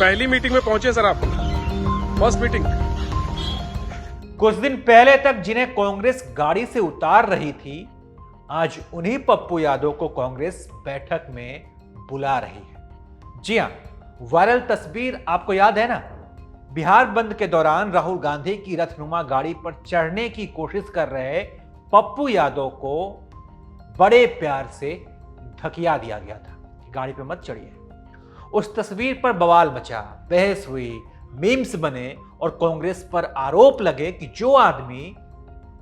पहली मीटिंग में पहुंचे सर आप, फर्स्ट मीटिंग। कुछ दिन पहले तक जिन्हें कांग्रेस गाड़ी से उतार रही थी, आज उन्हीं पप्पू यादव को कांग्रेस बैठक में बुला रही है। जी हां, वायरल तस्वीर आपको याद है ना? बिहार बंद के दौरान राहुल गांधी की रथनुमा गाड़ी पर चढ़ने की कोशिश कर रहे पप्पू यादव को बड़े प्यार से धकिया दिया गया था कि गाड़ी पे मत चढ़िए। उस तस्वीर पर बवाल मचा, बहस हुई, मीम्स बने और कांग्रेस पर आरोप लगे कि जो आदमी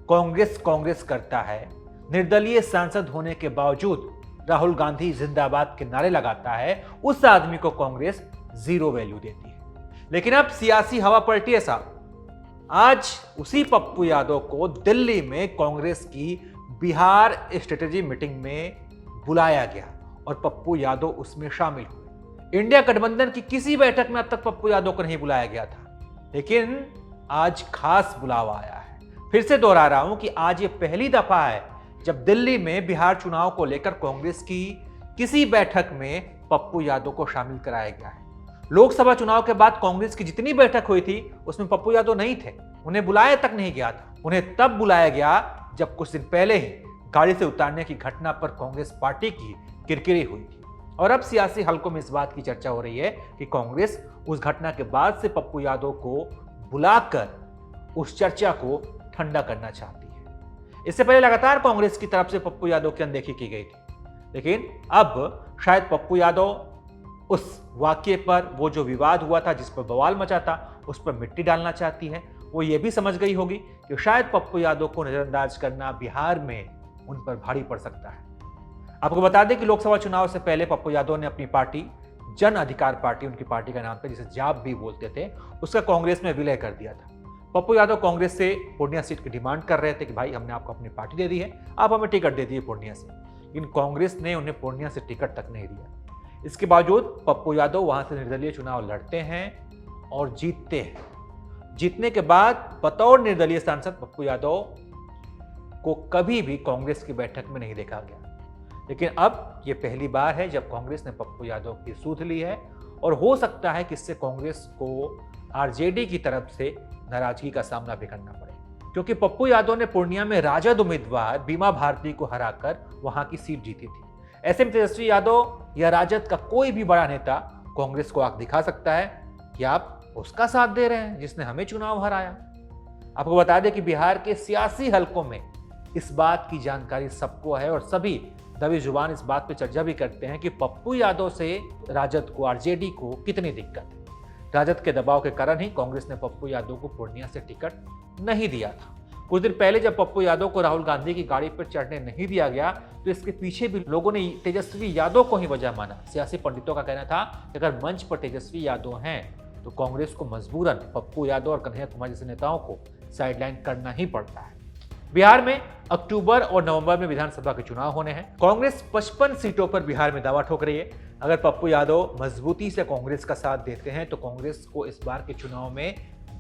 कांग्रेस करता है, निर्दलीय सांसद होने के बावजूद राहुल गांधी जिंदाबाद के नारे लगाता है, उस आदमी को कांग्रेस जीरो वैल्यू देती है। लेकिन अब सियासी हवा पलटी है साहब। आज उसी पप्पू यादव को दिल्ली में कांग्रेस की बिहार स्ट्रेटेजी मीटिंग में बुलाया गया और पप्पू यादव उसमें शामिल हुए। इंडिया गठबंधन की किसी बैठक में अब तक पप्पू यादव को नहीं बुलाया गया था, लेकिन आज खास बुलावा आया है। फिर से दोहरा रहा हूं कि आज ये पहली दफा है जब दिल्ली में बिहार चुनाव को लेकर कांग्रेस की किसी बैठक में पप्पू यादव को शामिल कराया गया है। लोकसभा चुनाव के बाद कांग्रेस की जितनी बैठक हुई थी उसमें पप्पू यादव नहीं थे, उन्हें बुलाया तक नहीं गया था। उन्हें तब बुलाया गया जब कुछ दिन पहले ही गाड़ी से उतारने की घटना पर कांग्रेस पार्टी की किरकिरी हुई थी। और अब सियासी हलकों में इस बात की चर्चा हो रही है कि कांग्रेस उस घटना के बाद से पप्पू यादव को बुलाकर उस चर्चा को ठंडा करना चाहती है। इससे पहले लगातार कांग्रेस की तरफ से पप्पू यादव की अनदेखी की गई थी, लेकिन अब शायद पप्पू यादव उस वाक्य पर, वो जो विवाद हुआ था, जिस पर बवाल मचा था, उस पर मिट्टी डालना चाहती है। वो ये भी समझ गई होगी कि शायद पप्पू यादव को नजरअंदाज करना बिहार में उन पर भारी पड़ सकता है। आपको बता दें कि लोकसभा चुनाव से पहले पप्पू यादव ने अपनी पार्टी, जन अधिकार पार्टी उनकी पार्टी का नाम था, जिसे जाप भी बोलते थे, उसका कांग्रेस में विलय कर दिया था। पप्पू यादव कांग्रेस से पूर्णिया सीट की डिमांड कर रहे थे कि भाई हमने आपको अपनी पार्टी दे दी है, आप हमें टिकट दे दिए पूर्णिया से, लेकिन कांग्रेस ने उन्हें पूर्णिया से टिकट तक नहीं दिया। इसके बावजूद पप्पू यादव वहां से निर्दलीय चुनाव लड़ते हैं और जीतते हैं। जीतने के बाद बतौर निर्दलीय सांसद पप्पू यादव को कभी भी कांग्रेस की बैठक में नहीं देखा गया, लेकिन अब यह पहली बार है जब कांग्रेस ने पप्पू यादव की सूध ली है और हो सकता है कि इससे कांग्रेस को आरजेडी की तरफ से नाराजगी का सामना भी करना पड़े, क्योंकि पप्पू यादव ने पूर्णिया में राजद उम्मीदवार बीमा भारती को हराकर वहां की सीट जीती थी। ऐसे में तेजस्वी यादव या राजद का कोई भी बड़ा नेता कांग्रेस को आंख दिखा सकता है कि आप उसका साथ दे रहे हैं जिसने हमें चुनाव हराया। आपको बता दें कि बिहार के सियासी हलकों में इस बात की जानकारी सबको है और सभी दबी जुबान इस बात पे चर्चा भी करते हैं कि पप्पू यादव से राजद को, आरजेडी को कितनी दिक्कत है। राजद के दबाव के कारण ही कांग्रेस ने पप्पू यादव को पूर्णिया से टिकट नहीं दिया था। कुछ दिन पहले जब पप्पू यादव को राहुल गांधी की गाड़ी पर चढ़ने नहीं दिया गया, तो इसके पीछे भी लोगों ने तेजस्वी यादव को ही वजह माना। सियासी पंडितों का कहना था कि अगर मंच पर तेजस्वी यादव हैं तो कांग्रेस को मजबूरन पप्पू यादव और कन्हैया कुमार जैसे नेताओं को साइडलाइन करना ही पड़ता है। बिहार में अक्टूबर और नवंबर में विधानसभा के चुनाव होने हैं। कांग्रेस 55 सीटों पर बिहार में दावा ठोक रही है। अगर पप्पू यादव मजबूती से कांग्रेस का साथ देते हैं तो कांग्रेस को इस बार के चुनाव में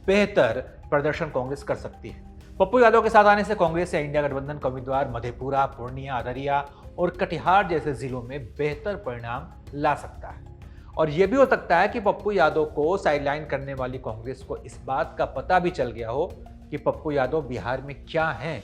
बेहतर प्रदर्शन कांग्रेस कर सकती है। पप्पू यादव के साथ आने से कांग्रेस या इंडिया गठबंधन का उम्मीदवार मधेपुरा, पूर्णिया, अररिया और कटिहार जैसे जिलों में बेहतर परिणाम ला सकता है। और यह भी हो सकता है कि पप्पू यादव को साइडलाइन करने वाली कांग्रेस को इस बात का पता भी चल गया हो कि पप्पू यादव बिहार में क्या हैं।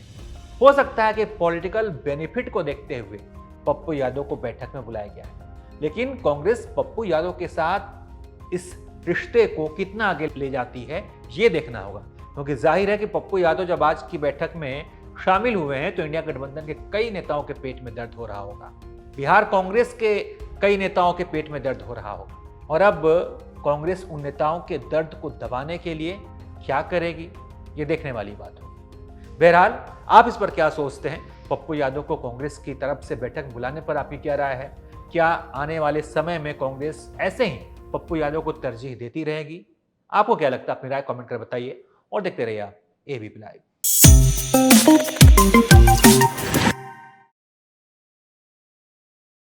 हो सकता है कि पॉलिटिकल बेनिफिट को देखते हुए पप्पू यादव को बैठक में बुलाया गया है, लेकिन कांग्रेस पप्पू यादव के साथ इस रिश्ते को कितना आगे ले जाती है ये देखना होगा, क्योंकि जाहिर है कि पप्पू यादव जब आज की बैठक में शामिल हुए हैं तो इंडिया गठबंधन के कई नेताओं के पेट में दर्द हो रहा होगा, बिहार कांग्रेस के कई नेताओं के पेट में दर्द हो रहा होगा, और अब कांग्रेस उन नेताओं के दर्द को दबाने के लिए क्या करेगी ये देखने वाली बात होगी। बहरहाल आप इस पर क्या सोचते हैं? पप्पू यादव को कांग्रेस की तरफ से बैठक बुलाने पर आपकी क्या राय है? क्या आने वाले समय में कांग्रेस ऐसे ही पप्पू यादव को तरजीह देती रहेगी? आपको क्या लगता है? अपनी राय कमेंट कर बताइए और देखते रहिए आप एबीपी लाइव।